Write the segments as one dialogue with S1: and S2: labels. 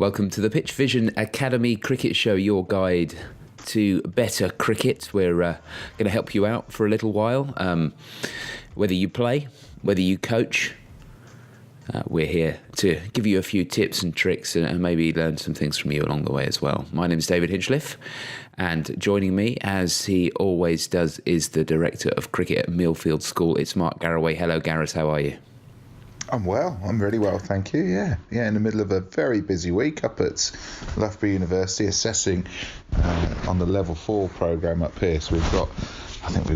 S1: Welcome to the PitchVision Academy Cricket Show, your guide to better cricket. We're going to help you out for a little while. Whether you play, whether you coach, we're here to give you a few tips and tricks and maybe learn some things from you along the way as well. My name is David Hinchliffe, and joining me, as he always does, is the Director of Cricket at Millfield School. It's Mark Garaway. Hello, Gareth. How are you?
S2: I'm well. I'm really well, thank you. Yeah. In the middle of a very busy week up at Loughborough University, assessing on the Level 4 programme up here. So we've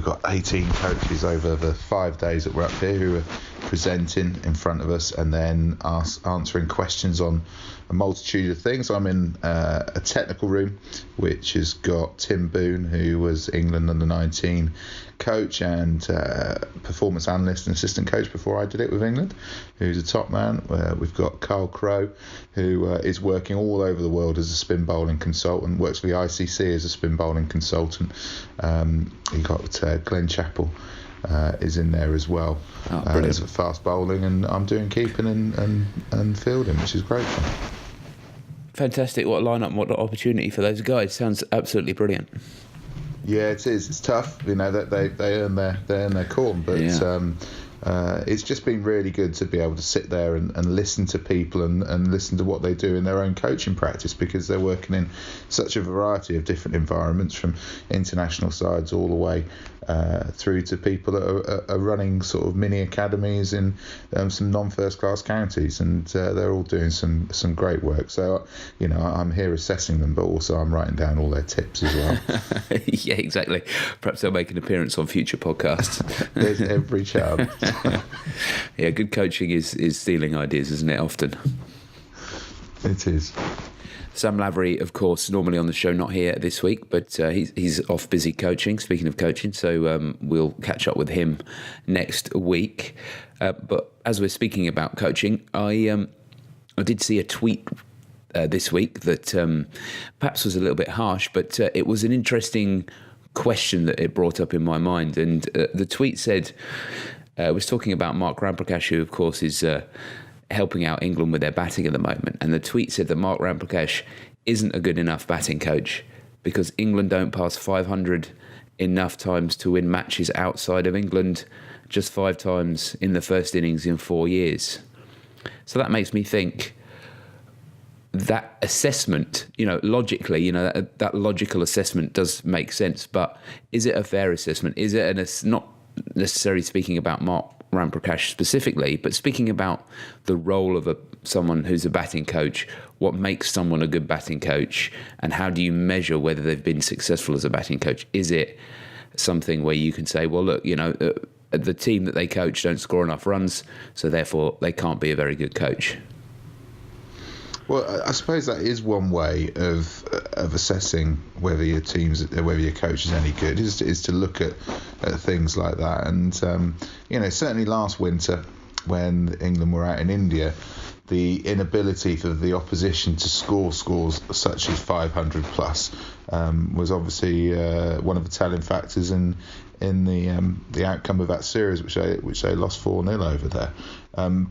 S2: got 18 coaches over the 5 days that we're up here who are presenting in front of us and then answering questions on a multitude of things. I'm in a technical room which has got Tim Boone, who was England under-19 coach and performance analyst and assistant coach before I did it with England, who's a top man. We've got Carl Crowe, who is working all over the world as a spin bowling consultant, works for the ICC as a spin bowling consultant. You've got Glenn Chappell is in there as well as a fast bowling, and I'm doing keeping and fielding, which is great fun.
S1: Fantastic. What a lineup, what an opportunity for those guys. Sounds absolutely brilliant.
S2: Yeah, it is. It's tough, that they earn their corn, but it's just been really good to be able to sit there and listen to people and listen to what they do in their own coaching practice, because they're working in such a variety of different environments, from international sides all the way through to people that are running sort of mini academies in some non-first class counties, and they're all doing some great work. So I'm here assessing them, but also I'm writing down all their tips as well.
S1: Yeah, exactly. Perhaps they'll make an appearance on future podcasts.
S2: There's every chance.
S1: Yeah, good coaching is stealing ideas, isn't it, often?
S2: It is.
S1: Sam Lavery, of course, normally on the show, not here this week, but he's off busy coaching, speaking of coaching, so we'll catch up with him next week. But as we're speaking about coaching, I did see a tweet this week that perhaps was a little bit harsh, but it was an interesting question that it brought up in my mind. And the tweet said, was talking about Mark Ramprakash, who, of course, is helping out England with their batting at the moment. And the tweet said that Mark Ramprakash isn't a good enough batting coach because England don't pass 500 enough times to win matches outside of England, just 5 times in the first innings in 4 years. So that makes me think that assessment, logically, that logical assessment does make sense, but is it a fair assessment? Is it not necessarily speaking about Mark Ramprakash specifically, but speaking about the role of someone who's a batting coach, what makes someone a good batting coach, and how do you measure whether they've been successful as a batting coach? Is it something where you can say, well, look, the team that they coach don't score enough runs, so therefore they can't be a very good coach?
S2: Well, I suppose that is one way of assessing whether your coach is any good, is to look at things like that. And certainly last winter when England were out in India, the inability for the opposition to score scores such as 500 plus was obviously one of the telling factors in the outcome of that series, which they lost 4-0 over there.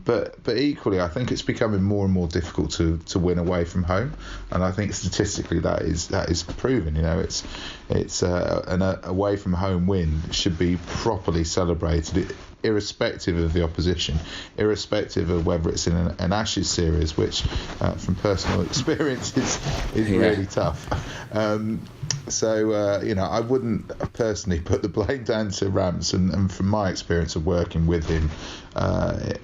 S2: But equally, I think it's becoming more and more difficult to win away from home, and I think statistically that is proven. It's an away from home win should be properly celebrated, irrespective of the opposition, irrespective of whether it's in an Ashes series, which from personal experience is really tough. I wouldn't personally put the blame down to Ramps, and from my experience of working with him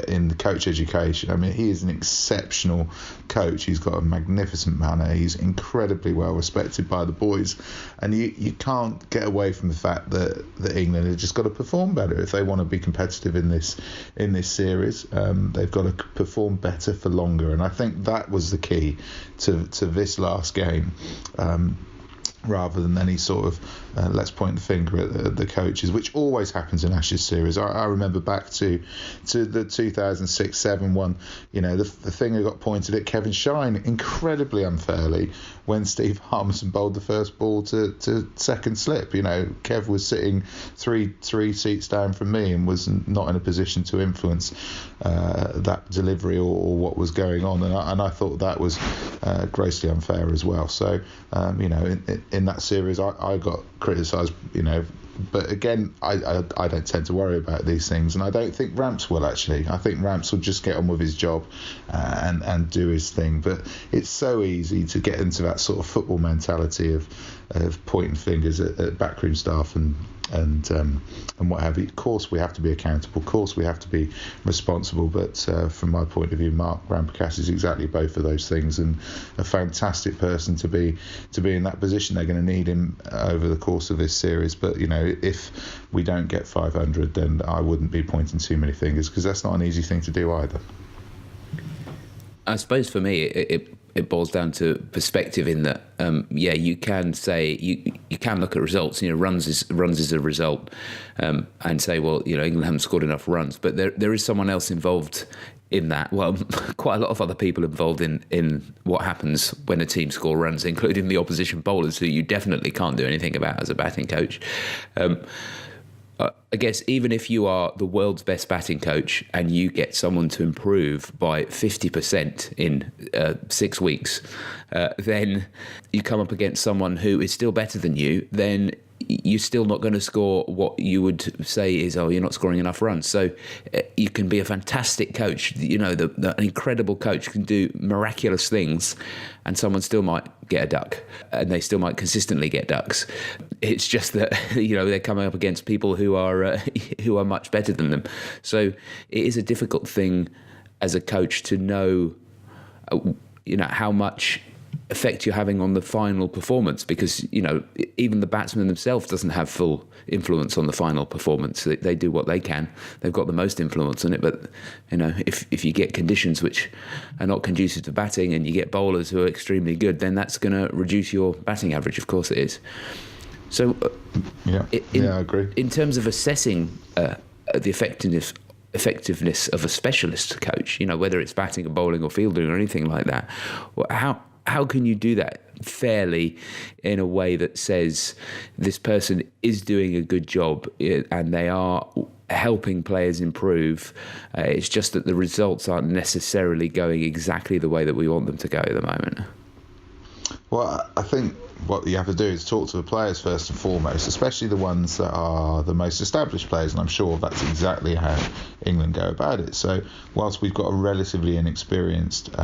S2: in the coach education, I mean, he is an exceptional coach. He's got a magnificent manner. He's incredibly well respected by the boys, and you can't get away from the fact that England have just got to perform better if they want to be competitive in this series. They've got to perform better for longer, and I think that was the key to this last game. Rather than any sort of let's point the finger at the coaches, which always happens in Ashes series. I remember back to the 2006-7 one. The finger got pointed at Kevin Shine incredibly unfairly when Steve Harmison bowled the first ball to second slip. Kev was sitting three seats down from me and was not in a position to influence that delivery or what was going on, and I thought that was grossly unfair as well. So in that series I got criticised, but again, I don't tend to worry about these things, and I don't think Ramps will actually. I think Ramps will just get on with his job and do his thing. But it's so easy to get into that sort of football mentality of pointing fingers at backroom staff and what have you. Of course, we have to be accountable. Of course, we have to be responsible. But from my point of view, Mark Rampekas is exactly both of those things, and a fantastic person to be in that position. They're going to need him over the course of this series. But if we don't get 500, then I wouldn't be pointing too many fingers, because that's not an easy thing to do either.
S1: I suppose for me, it boils down to perspective in that, you can say you can look at results. Runs is a result, and say, well, England haven't scored enough runs, but there is someone else involved in that. Well, quite a lot of other people involved in what happens when a team score runs, including the opposition bowlers, who you definitely can't do anything about as a batting coach. I guess even if you are the world's best batting coach and you get someone to improve by 50% in 6 weeks, then you come up against someone who is still better than you, then you're still not going to score what you would say is, you're not scoring enough runs. So you can be a fantastic coach, an incredible coach can do miraculous things, and someone still might get a duck, and they still might consistently get ducks. It's just that they're coming up against people who are much better than them. So it is a difficult thing as a coach to know how much effect you're having on the final performance, because even the batsman themselves doesn't have full influence on the final performance. They do what they can. They've got the most influence on it, but if you get conditions which are not conducive to batting, and you get bowlers who are extremely good, then that's going to reduce your batting average. Of course it is. So
S2: I agree. In
S1: terms of assessing the effectiveness of a specialist coach, whether it's batting or bowling or fielding or anything like that, how can you do that fairly in a way that says this person is doing a good job and they are helping players improve? It's just that the results aren't necessarily going exactly the way that we want them to go at the moment.
S2: Well, I think what you have to do is talk to the players first and foremost, especially the ones that are the most established players, and I'm sure that's exactly how England go about it. So whilst we've got a relatively inexperienced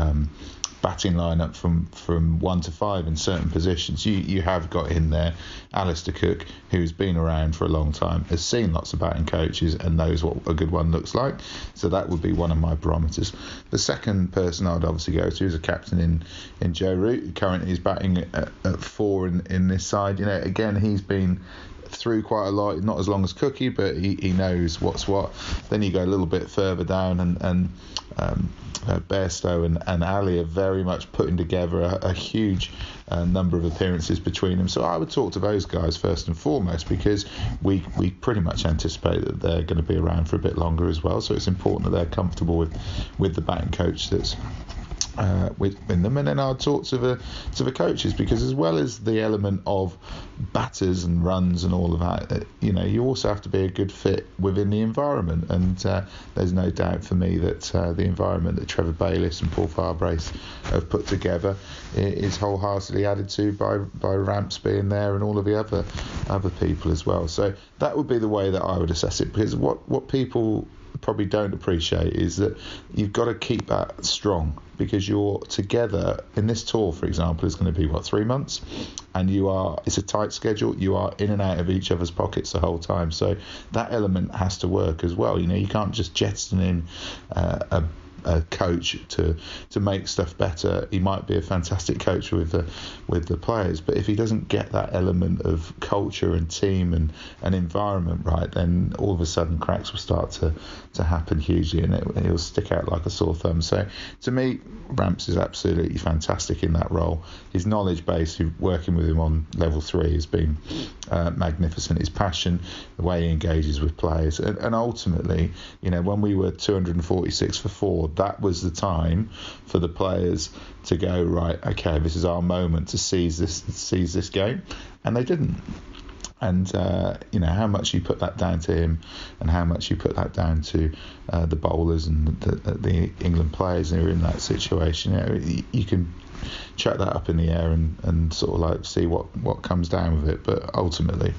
S2: batting lineup from 1 to 5 in certain positions, you have got in there Alistair Cook, who's been around for a long time, has seen lots of batting coaches and knows what a good one looks like. So that would be one of my barometers. The second person I'd obviously go to is a captain in Joe Root, who currently is batting at 4 in this side. Again, he's been through quite a lot, not as long as Cookie, but he knows what's what. Then you go a little bit further down, and Bairstow and Ali are very much putting together a huge number of appearances between them. So I would talk to those guys first and foremost, because we pretty much anticipate that they're going to be around for a bit longer as well. So it's important that they're comfortable with the batting coach that's within them. And then I'll talk to the coaches, because as well as the element of batters and runs and all of that, you also have to be a good fit within the environment. And there's no doubt for me that the environment that Trevor Bayliss and Paul Farbrace have put together is wholeheartedly added to by Ramps being there and all of the other people as well. So that would be the way that I would assess it, because what people probably don't appreciate is that you've got to keep that strong, because you're together in this tour, for example, is going to be 3 months, and it's a tight schedule. You are in and out of each other's pockets the whole time, so that element has to work as well. You can't just jettison in a coach to make stuff better. He might be a fantastic coach with the players, but if he doesn't get that element of culture and team and environment right, then all of a sudden cracks will start to happen hugely, and he'll stick out like a sore thumb. So to me, Ramps is absolutely fantastic in that role. His knowledge base, working with him on level 3, has been magnificent. His passion, the way he engages with players, and ultimately, when we were 246 for 4, anymore. That was the time for the players to go, right, okay, this is our moment to seize this game, and they didn't. And how much you put that down to him, and how much you put that down to the bowlers and the England players who are in that situation. You can chuck that up in the air and sort of like see what comes down with it. But ultimately,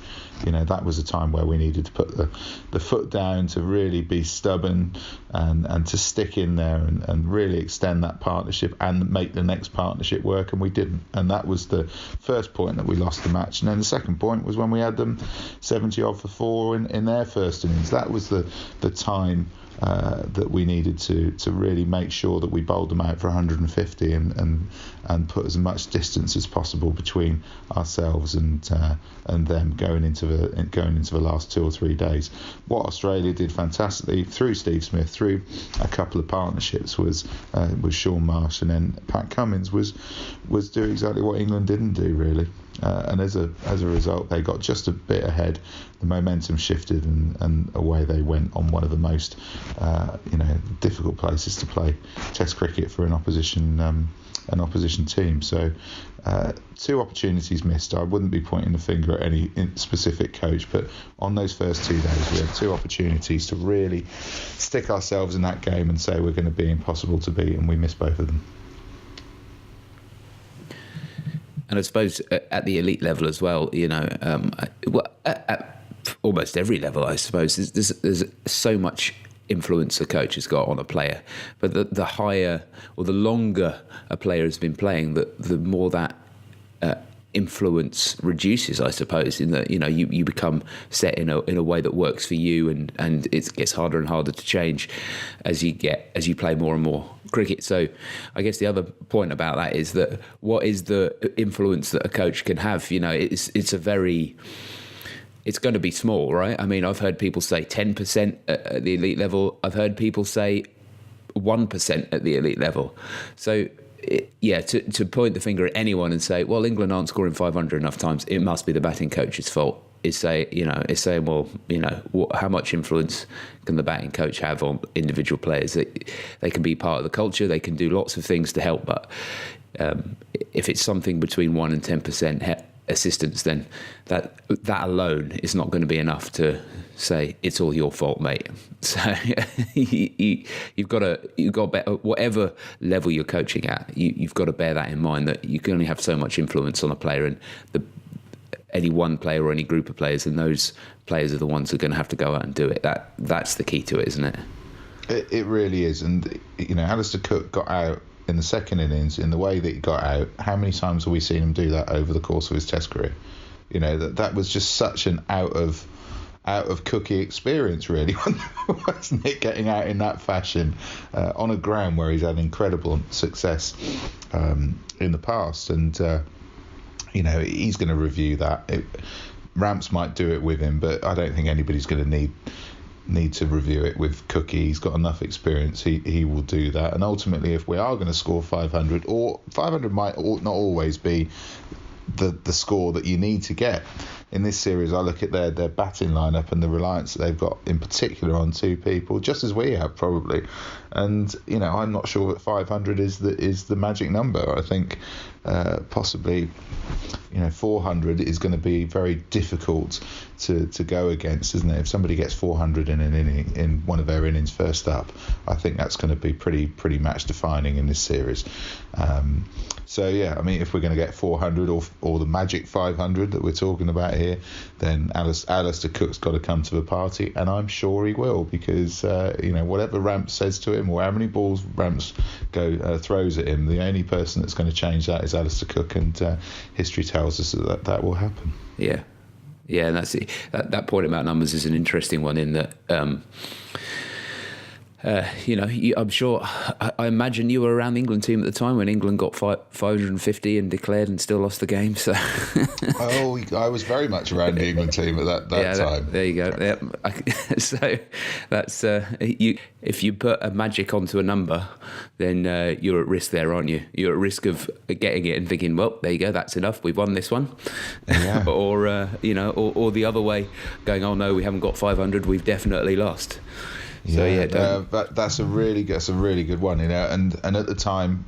S2: that was a time where we needed to put the foot down, to really be stubborn and to stick in there and really extend that partnership and make the next partnership work, and we didn't. And that was the first point that we lost the match. And then the second point was when we had them 70 odd for 4 in their first innings. That was the time that we needed to really make sure that we bowled them out for 150 and put as much distance as possible between ourselves and them going into the last 2 or 3 days. What Australia did fantastically through Steve Smith, through a couple of partnerships, was Sean Marsh, and then Pat Cummins was do exactly what England didn't do, really. And as a result, they got just a bit ahead. The momentum shifted, and away they went on one of the most difficult places to play Test cricket for an opposition team. So 2 opportunities missed. I wouldn't be pointing the finger at any specific coach, but on those first 2 days, we had 2 opportunities to really stick ourselves in that game and say we're going to be impossible to beat, and we missed both of them.
S1: And I suppose at the elite level as well, at almost every level, I suppose, there's so much influence a coach has got on a player. But the higher or the longer a player has been playing, the more that influence reduces, I suppose, in that you become set in a way that works for you, and it gets harder and harder to change as you play more and more cricket. So I guess the other point about that is that what is the influence that a coach can have? It's going to be small, right? I mean, I've heard people say 10% at the elite level. I've heard people say 1% at the elite level. So to point the finger at anyone and say, well, England aren't scoring 500 enough times, it must be the batting coach's fault. It's saying, well, how much influence can the batting coach have on individual players? They can be part of the culture, they can do lots of things to help, but if it's something between 1 and 10% assistance, then that alone is not going to be enough to say it's all your fault, mate. So you've got to bear, whatever level you're coaching at, you've got to bear that in mind, that you can only have so much influence on a player, and any one player or any group of players, and those players are the ones who are going to have to go out and do it. That's the key to it, isn't it? It
S2: really is. And Alistair Cook got out in the second innings in the way that he got out. How many times have we seen him do that over the course of his Test career? That was just such an out of Cookie experience, really, wasn't it? Getting out in that fashion on a ground where he's had incredible success in the past, and he's going to review that. Ramps might do it with him, but I don't think anybody's going to need to review it with Cookie. He's got enough experience. He will do that. And ultimately, if we are going to score 500, or 500 might not always be the score that you need to get. In this series, I look at their batting lineup and the reliance that they've got, in particular, on 2 people, just as we have probably. And I'm not sure that 500 is the magic number. I think possibly 400 is going to be very difficult to go against, isn't it? If somebody gets 400 in an inning, in one of their innings first up, I think that's going to be pretty match defining in this series. If we're going to get 400 or the magic 500 that we're talking about here, then Alistair Cook's got to come to the party, and I'm sure he will, because whatever Ramps says to him, or how many balls Ramps throws at him, the only person that's going to change that is Alistair Cook, and history tells us that will happen.
S1: Yeah, and that's it. That point about numbers is an interesting one, in that I'm sure, I imagine you were around the England team at the time when England got 550 and declared and still lost the game. So,
S2: I was very much around the England team at that time.
S1: There you go. Yeah. So that's if you put a magic onto a number, then you're at risk there, aren't you? You're at risk of getting it and thinking, well, there you go, that's enough, we've won this one. Yeah. or the other way, going, oh no, we haven't got 500, we've definitely lost. So
S2: but that's a really good one, and at the time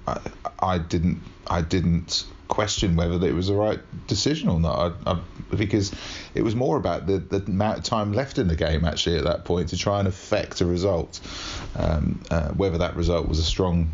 S2: I didn't question whether it was the right decision or not, because it was more about the amount of time left in the game actually at that point to try and affect a result, whether that result was a strong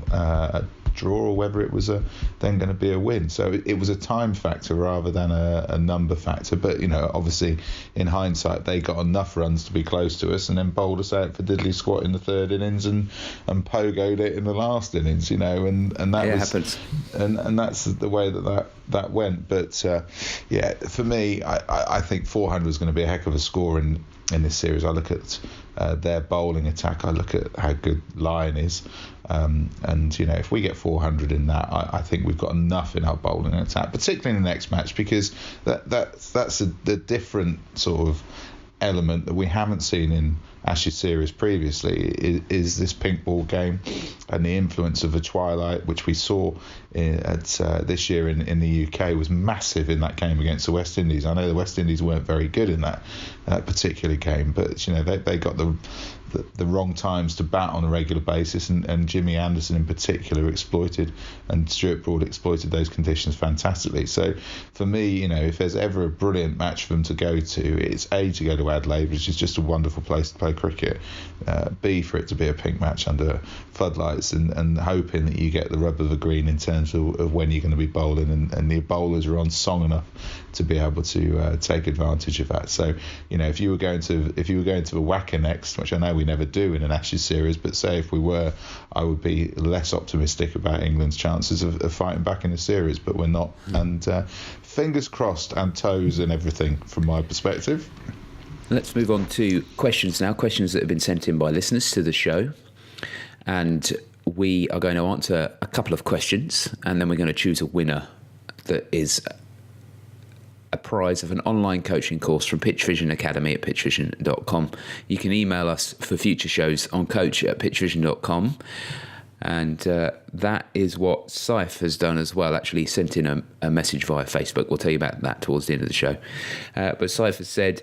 S2: draw or whether it was then going to be a win. So it was a time factor rather than a number factor. But obviously in hindsight they got enough runs to be close to us and then bowled us out for diddly squat in the third innings and pogoed it in the last innings, and that
S1: happens.
S2: And that's the way that went. But for me, I think 400 was going to be a heck of a score in this series. I look at their bowling attack, I look at how good Lyon is, and if we get 400 in that, I think we've got enough in our bowling attack, particularly in the next match, because that's the different sort of element that we haven't seen in Ashes series previously is this pink ball game and the influence of the twilight, which we saw at this year in the UK, was massive in that game against the West Indies. I know the West Indies weren't very good in that particular game, but they got the wrong times to bat on a regular basis, and Jimmy Anderson in particular exploited, and Stuart Broad exploited those conditions fantastically. So for me, if there's ever a brilliant match for them to go to, it's A, to go to Adelaide, which is just a wonderful place to play cricket, B, for it to be a pink match under floodlights, and hoping that you get the rub of the green in terms of when you're going to be bowling, and the bowlers are on song enough to be able to take advantage of that. So if you were going to the WACA next, which I know we never do in an Ashes series, but say if we were, I would be less optimistic about England's chances of fighting back in the series, but we're not. And fingers crossed and toes and everything from my perspective.
S1: Let's move on to questions now, questions that have been sent in by listeners to the show. And we are going to answer a couple of questions, and then we're going to choose a winner that is a prize of an online coaching course from PitchVision Academy at pitchvision.com. You can email us for future shows on coach@pitchvision.com. And that is what Saif has done as well, actually sent in a message via Facebook. We'll tell you about that towards the end of the show. But Saif has said,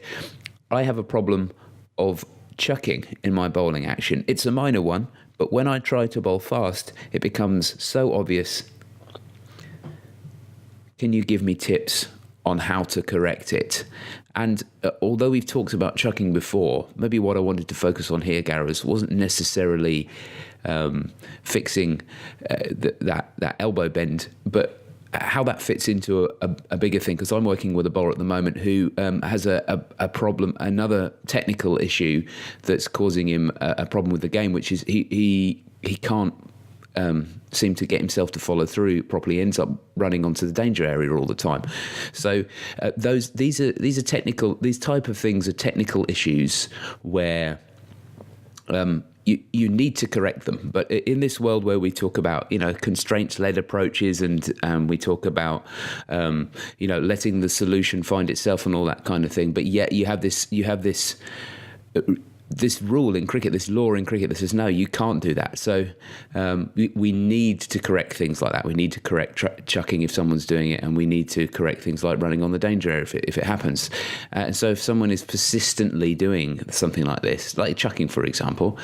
S1: I have a problem of chucking in my bowling action. It's a minor one, but when I try to bowl fast, it becomes so obvious. Can you give me tips on how to correct it? And although we've talked about chucking before, maybe what I wanted to focus on here, Gareth, wasn't necessarily fixing that elbow bend, but how that fits into a bigger thing. Because I'm working with a bowler at the moment who has a problem, another technical issue that's causing him a problem with the game, which is he can't seem to get himself to follow through properly, ends up running onto the danger area all the time. So these type of things are technical issues where you need to correct them. But in this world where we talk about constraints-led approaches and we talk about letting the solution find itself and all that kind of thing, but yet you have this rule in cricket, this law in cricket that says, no, you can't do that. So we need to correct things like that. We need to correct chucking if someone's doing it, and we need to correct things like running on the danger area if it happens. And so if someone is persistently doing something like this, like chucking, for example,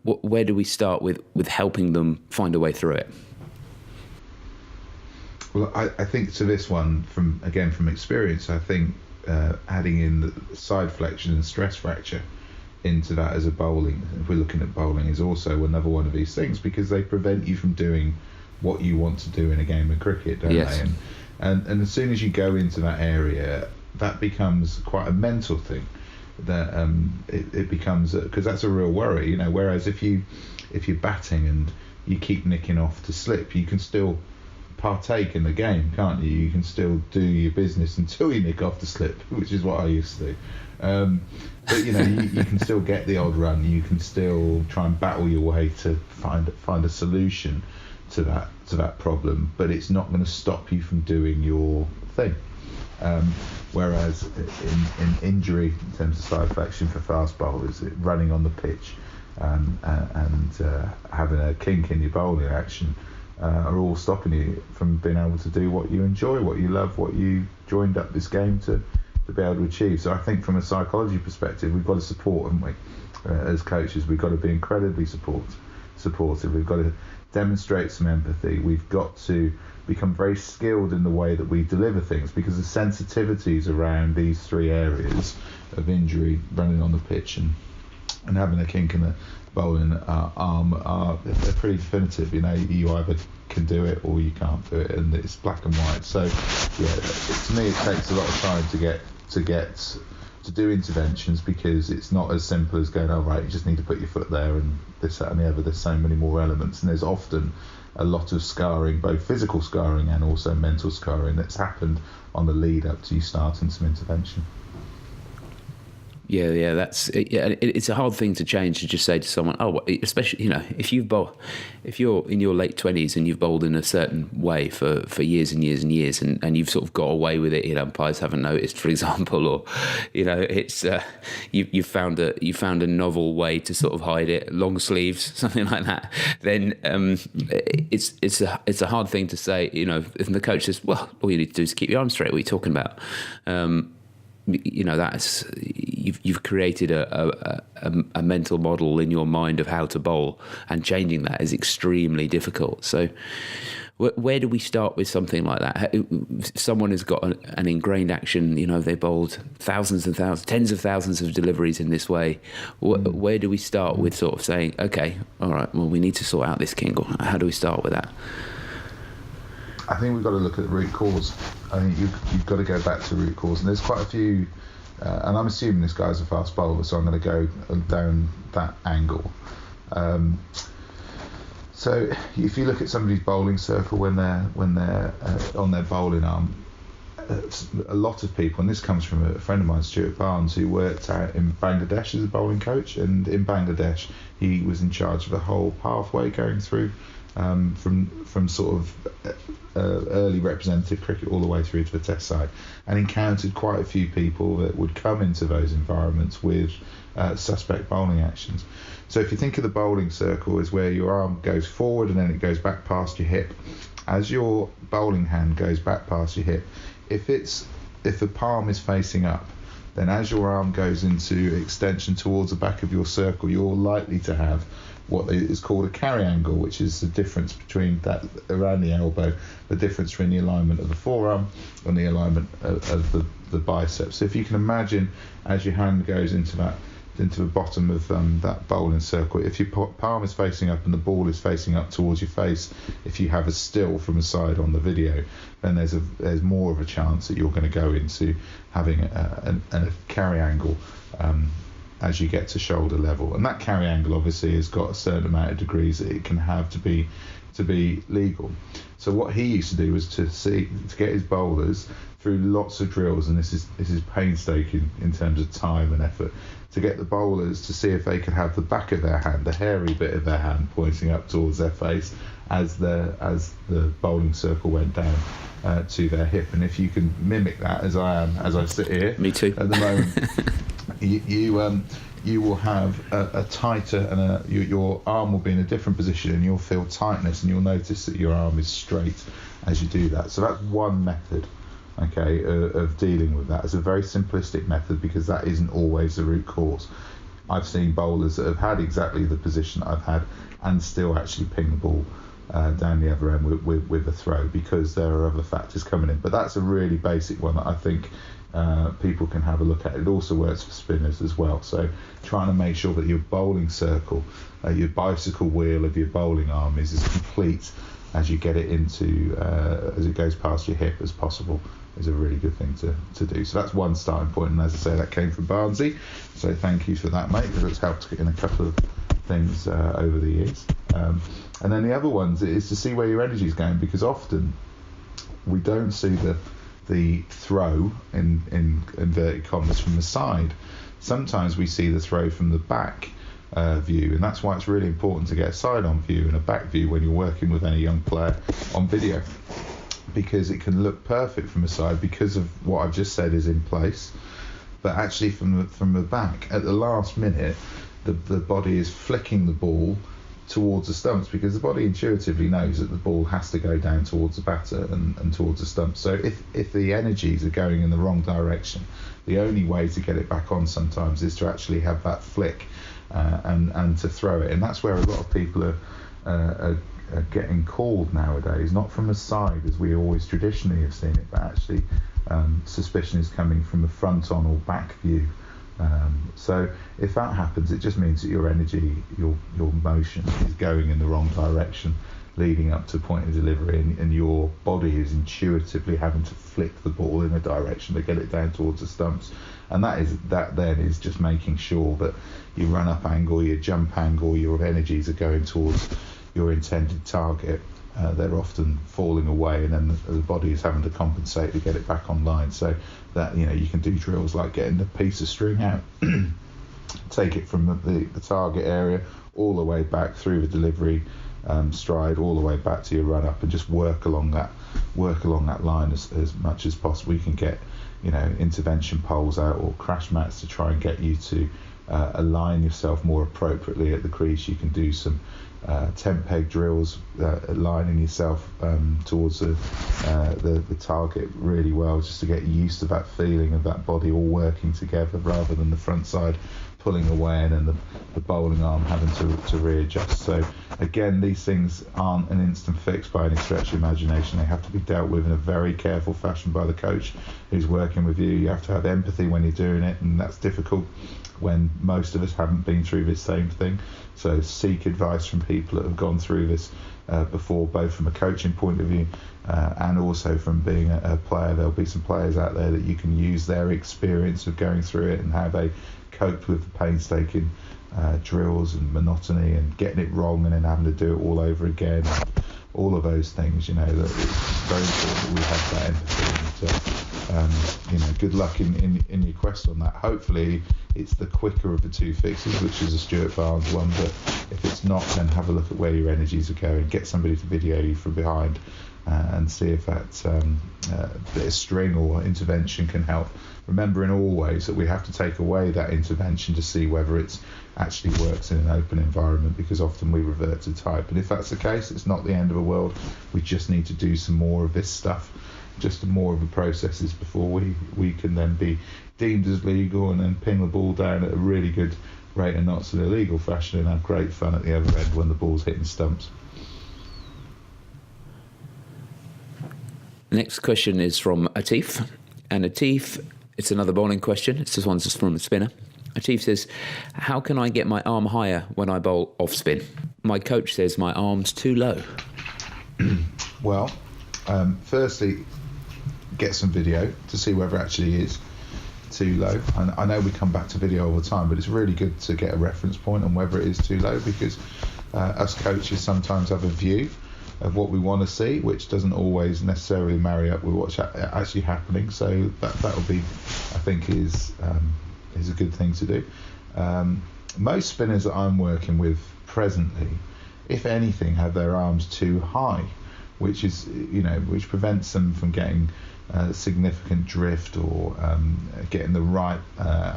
S1: where do we start with helping them find a way through it?
S2: Well, I think to this one, from experience, I think adding in the side flexion and stress fracture into that as a bowling, if we're looking at bowling, is also another one of these things, because they prevent you from doing what you want to do in a game of cricket, don't
S1: yes.
S2: they? And as soon as you go into that area, that becomes quite a mental thing. That it becomes, because that's a real worry, Whereas if you're batting and you keep nicking off to slip, you can still partake in the game, can't you? You can still do your business until you nick off the slip, which is what I used to do. But you can still get the odd run. You can still try and battle your way to find a solution to that problem. But it's not going to stop you from doing your thing. Whereas in injury, in terms of side flexion for fast bowlers, running on the pitch and having a kink in your bowling action are all stopping you from being able to do what you enjoy, what you love, what you joined up this game to to be able to achieve. So I think from a psychology perspective, we've got to support, haven't we? As coaches, we've got to be incredibly supportive. We've got to demonstrate some empathy. We've got to become very skilled in the way that we deliver things, because the sensitivities around these three areas of injury, running on the pitch and having a kink in the bowling arm, they're pretty definitive. You know, you either can do it or you can't do it, and it's black and white. So yeah, to me it takes a lot of time to do interventions, because it's not as simple as going, oh right, you just need to put your foot there and this, that and the other. There's so many more elements, and there's often a lot of scarring, both physical scarring and also mental scarring, that's happened on the lead up to you starting some intervention.
S1: Yeah, it's a hard thing to change, to just say to someone, oh, especially, you know, if you're in your late 20s and you've bowled in a certain way for years and years and years, and you've sort of got away with it, you know, umpires haven't noticed, for example, or, you know, it's you found a novel way to sort of hide it, long sleeves, something like that, then it's a hard thing to say, you know, if the coach says, well, all you need to do is keep your arm straight, what are you talking about? You know, that's you've created a mental model in your mind of how to bowl, and changing that is extremely difficult. So where do we start with something like that? Someone has got an ingrained action, you know, they bowled thousands and thousands, tens of thousands of deliveries in this way. Where do we start with sort of saying, okay, all right, well, we need to sort out this kink? How do we start with that?
S2: I think we've got to look at the root cause. I think you've got to go back to the root cause, and there's quite a few. And I'm assuming this guy's a fast bowler, so I'm going to go down that angle. So if you look at somebody's bowling circle when they're on their bowling arm, a lot of people, and this comes from a friend of mine, Stuart Barnes, who worked out in Bangladesh as a bowling coach, and in Bangladesh he was in charge of the whole pathway going through from sort of early representative cricket all the way through to the test side, and encountered quite a few people that would come into those environments with suspect bowling actions. So if you think of the bowling circle as where your arm goes forward and then it goes back past your hip, as your bowling hand goes back past your hip, if the palm is facing up, then as your arm goes into extension towards the back of your circle, you're likely to have what is called a carry angle, which is the difference between that around the elbow, the difference between the alignment of the forearm and the alignment of the biceps. So if you can imagine, as your hand goes into the bottom of that bowling circle, if your palm is facing up and the ball is facing up towards your face, if you have a still from the side on the video, then there's more of a chance that you're going to go into having a carry angle as you get to shoulder level. And that carry angle obviously has got a certain amount of degrees that it can have to be legal. So what he used to do was to get his bowlers through lots of drills, and this is painstaking in terms of time and effort, to get the bowlers to see if they could have the back of their hand, the hairy bit of their hand, pointing up towards their face as the bowling circle went down to their hip. And if you can mimic that, as I sit here,
S1: me too,
S2: at the moment, you will have a tighter, and your arm will be in a different position, and you'll feel tightness, and you'll notice that your arm is straight as you do that. So that's one method, okay, of dealing with that. It's a very simplistic method, because that isn't always the root cause. I've seen bowlers that have had exactly the position that I've had and still actually ping the ball down the other end with a throw, because there are other factors coming in. But that's a really basic one that I think people can have a look at. It also works for spinners as well. So trying to make sure that your bowling circle, your bicycle wheel of your bowling arm is as complete as you get it into, as it goes past your hip as possible, is a really good thing to do. So that's one starting point, and as I say, that came from Barnesy. So thank you for that, mate, because it's helped in a couple of things over the years. And then the other ones is to see where your energy is going, because often we don't see the throw in inverted commas from the side. Sometimes we see the throw from the back view, and that's why it's really important to get a side-on view and a back view when you're working with any young player on video, because it can look perfect from the side because of what I've just said is in place, but actually from the back, at the last minute, the body is flicking the ball towards the stumps, because the body intuitively knows that the ball has to go down towards the batter and towards the stumps. So if the energies are going in the wrong direction, the only way to get it back on sometimes is to actually have that flick and to throw it. And that's where a lot of people are getting called nowadays, not from the side as we always traditionally have seen it, but actually suspicion is coming from the front on or back view. So if that happens, it just means that your energy, your motion is going in the wrong direction leading up to point of delivery, and your body is intuitively having to flick the ball in a direction to get it down towards the stumps. And that then is just making sure that your run up angle, your jump angle, your energies are going towards your intended target. They're often falling away, and then the body is having to compensate to get it back online. So that, you can do drills like getting the piece of string out, take it from the target area all the way back through the delivery stride, all the way back to your run up, and just work along that line as much as possible. You can get intervention poles out or crash mats to try and get you to align yourself more appropriately at the crease. You can do some tent peg drills, aligning yourself towards the target really well, just to get used to that feeling of that body all working together, rather than the front side pulling away and then the bowling arm having to readjust. So again, these things aren't an instant fix by any stretch of imagination. They have to be dealt with in a very careful fashion by the coach who's working with you. You have to have empathy when you're doing it, and that's difficult when most of us haven't been through this same thing. So seek advice from people that have gone through this before, both from a coaching point of view and also from being a player. There'll be some players out there that you can use their experience of going through it and how they coped with the painstaking drills and monotony and getting it wrong and then having to do it all over again. All of those things, that it's very important that we have that empathy. And good luck in your quest on that. Hopefully it's the quicker of the two fixes, which is a Stuart Barnes one, but if it's not, then have a look at where your energies are going. Get somebody to video you from behind and see if that bit of string or intervention can help. Remembering always that we have to take away that intervention to see whether it's actually works in an open environment, because often we revert to type. And if that's the case, it's not the end of the world. We just need to do some more of this stuff, just more of the processes before we can then be deemed as legal and then ping the ball down at a really good rate of knots in a legal fashion and have great fun at the other end when the ball's hitting stumps.
S1: The next question is from Atif. And Atif, it's another bowling question. This one's just from a spinner. Atif says, how can I get my arm higher when I bowl off spin? My coach says my arm's too low.
S2: Well, firstly, get some video to see whether it actually is too low. And I know we come back to video all the time, but it's really good to get a reference point on whether it is too low, because us coaches sometimes have a view of what we want to see, which doesn't always necessarily marry up with what's actually happening. So that will be, I think, is a good thing to do. Most spinners that I'm working with presently, if anything, have their arms too high, which is which prevents them from getting significant drift or getting the right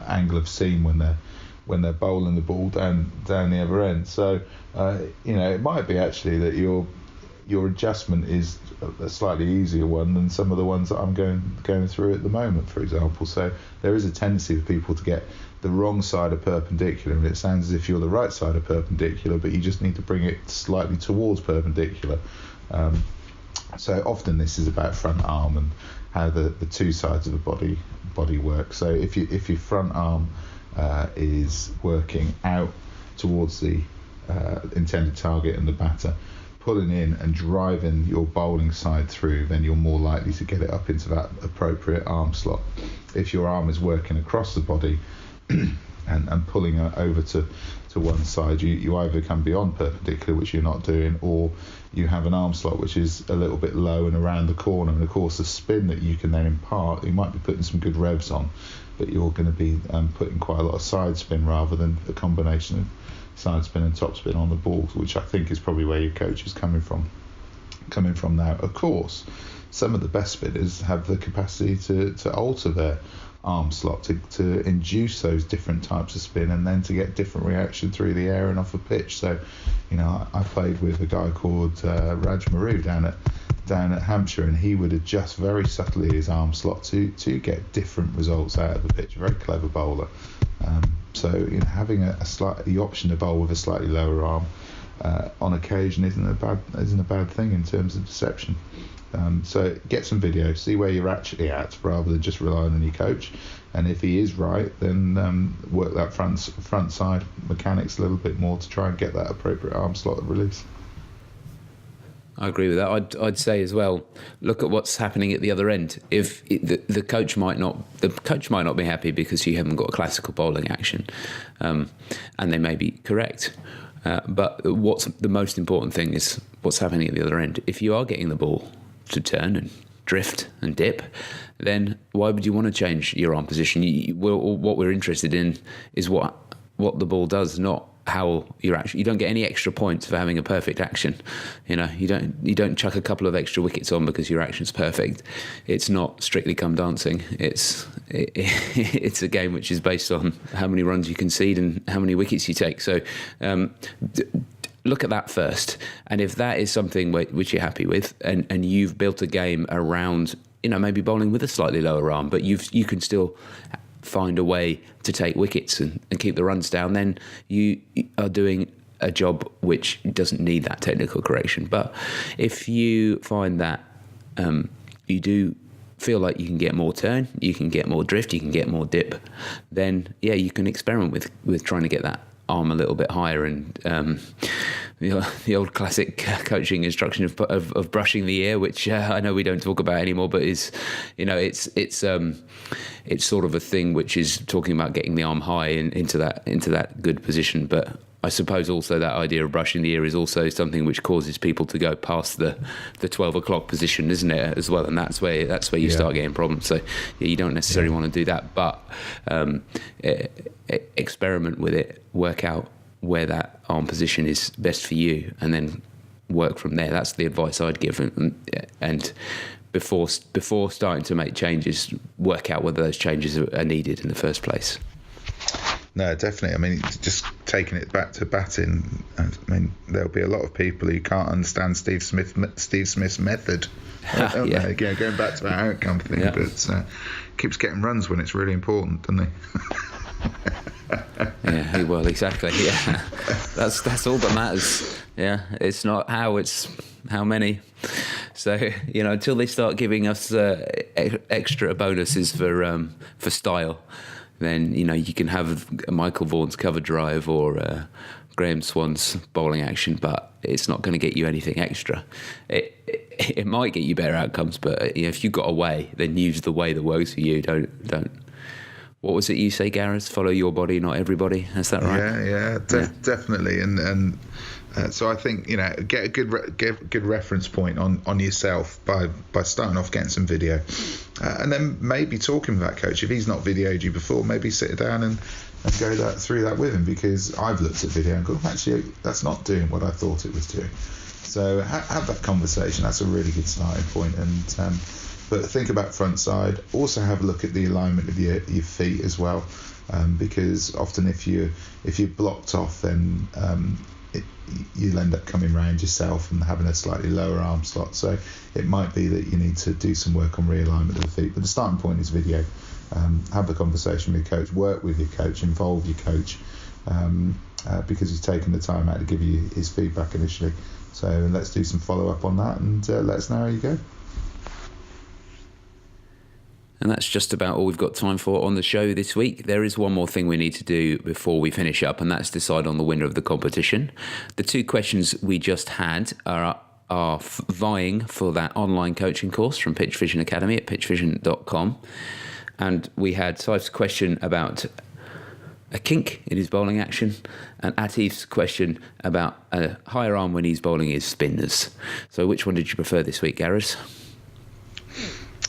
S2: angle of seam when they're bowling the ball down the other end. So it might be actually that your adjustment is a slightly easier one than some of the ones that I'm going through at the moment, for example. So there is a tendency for people to get the wrong side of perpendicular, and it sounds as if you're the right side of perpendicular, but you just need to bring it slightly towards perpendicular. So often this is about front arm and how the two sides of the body work. So if your front arm is working out towards the intended target and the batter, pulling in and driving your bowling side through, then you're more likely to get it up into that appropriate arm slot. If your arm is working across the body and pulling over to one side, you either come beyond perpendicular, which you're not doing, or you have an arm slot which is a little bit low and around the corner. And of course the spin that you can then impart, you might be putting some good revs on, but you're going to be putting quite a lot of side spin rather than a combination of side spin and top spin on the ball, which I think is probably where your coach is coming from now. Of course, some of the best spinners have the capacity to alter their arm slot to induce those different types of spin, and then to get different reaction through the air and off a pitch. So, I played with a guy called Raj Maru down at Hampshire, and he would adjust very subtly his arm slot to get different results out of the pitch. Very clever bowler. So having the option to bowl with a slightly lower arm on occasion isn't a bad thing in terms of perception. So get some video, see where you're actually at, rather than just relying on your coach. And if he is right, then work that front side mechanics a little bit more to try and get that appropriate arm slot release.
S1: I agree with that. I'd say as well, look at what's happening at the other end. If the coach might not be happy because you haven't got a classical bowling action, and they may be correct. But what's the most important thing is what's happening at the other end. If you are getting the ball to turn and drift and dip, then why would you want to change your arm position? What we're interested in is what the ball does, not how you're actually. You don't get any extra points for having a perfect action. You don't chuck a couple of extra wickets on because your action's perfect. It's not Strictly Come Dancing. It's a game which is based on how many runs you concede and how many wickets you take. So look at that first, and if that is something which you're happy with, and you've built a game around maybe bowling with a slightly lower arm, but you can still find a way to take wickets and keep the runs down, then you are doing a job which doesn't need that technical correction. But if you find that you do feel like you can get more turn, you can get more drift, you can get more dip, then you can experiment with trying to get that arm a little bit higher. And the old classic coaching instruction of brushing the ear, which I know we don't talk about anymore, but is it's sort of a thing which is talking about getting the arm high into that good position. But I suppose also that idea of brushing the ear is also something which causes people to go past the 12 o'clock position, isn't it, as well? And that's where you start getting problems. So you don't necessarily want to do that, but experiment with it, work out where that arm position is best for you, and then work from there. That's the advice I'd give. And before starting to make changes, work out whether those changes are needed in the first place.
S2: No, definitely. I mean, just taking it back to batting, I mean, there'll be a lot of people who can't understand Steve Smith's method. Going back to our outcome thing, but keeps getting runs when it's really important, doesn't he?
S1: Yeah, well, exactly. Yeah, that's all that matters. Yeah, it's not how, it's how many. So until they start giving us extra bonuses for style, then you can have Michael Vaughan's cover drive or Graham Swan's bowling action, but it's not going to get you anything extra. It might get you better outcomes, but if you've got a way, then use the way that works for you. Don't. What was it you say, Gareth? Follow your body, not everybody. Is that right?
S2: Definitely. And so I think get a good reference point on yourself by starting off getting some video, and then maybe talking with that coach. If he's not videoed you before, maybe sit down and go through that with him, because I've looked at video and go, actually, that's not doing what I thought it was doing. So have that conversation. That's a really good starting point. And but think about front side. Also have a look at the alignment of your feet as well, because often if you're blocked off, then you'll end up coming round yourself and having a slightly lower arm slot. So it might be that you need to do some work on realignment of the feet. But the starting point is video. Have the conversation with your coach, work with your coach, involve your coach, because he's taken the time out to give you his feedback initially. So let's do some follow up on that, and let us know how you go.
S1: And that's just about all we've got time for on the show this week. There is one more thing we need to do before we finish up, and that's decide on the winner of the competition. The two questions we just had are vying for that online coaching course from PitchVision Academy at pitchvision.com. And we had Saif's question about a kink in his bowling action, and Atif's question about a higher arm when he's bowling his spinners. So which one did you prefer this week, Gareth?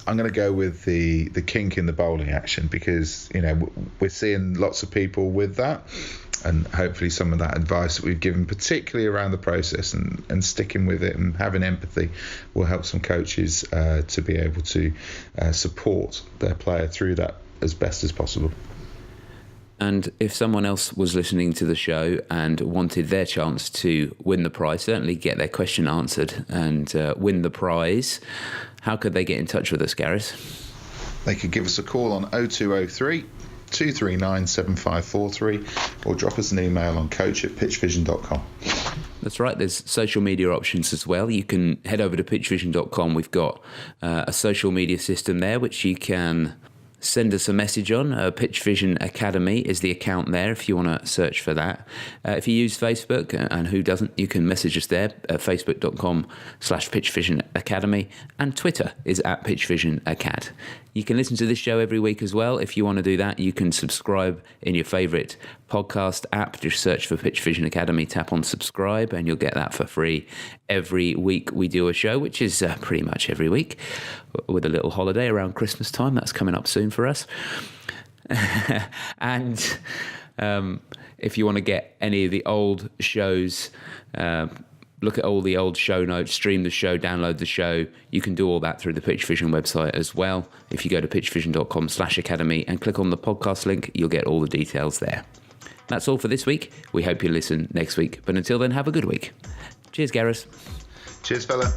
S2: I'm going to go with the kink in the bowling action, because we're seeing lots of people with that, and hopefully some of that advice that we've given, particularly around the process and sticking with it and having empathy, will help some coaches to be able to support their player through that as best as possible.
S1: And if someone else was listening to the show and wanted their chance to win the prize, certainly get their question answered and win the prize, how could they get in touch with us, Gareth?
S2: They could give us a call on 0203 239 7543 or drop us an email on coach@pitchvision.com.
S1: That's right. There's social media options as well. You can head over to pitchvision.com. We've got a social media system there which you can send us a message on. PitchVision Academy is the account there if you want to search for that. If you use Facebook, and who doesn't, you can message us there at facebook.com/PitchVision Academy, and Twitter is @PitchVision Acad. You can listen to this show every week as well. If you want to do that, you can subscribe in your favourite podcast app. Just search for PitchVision Academy, tap on subscribe, and you'll get that for free. Every week we do a show, which is pretty much every week, with a little holiday around Christmas time. That's coming up soon for us. And if you want to get any of the old shows, look at all the old show notes, stream the show, download the show. You can do all that through the PitchVision website as well. If you go to pitchvision.com/academy and click on the podcast link, you'll get all the details there. That's all for this week. We hope you listen next week. But until then, have a good week. Cheers, Gareth.
S2: Cheers, fella.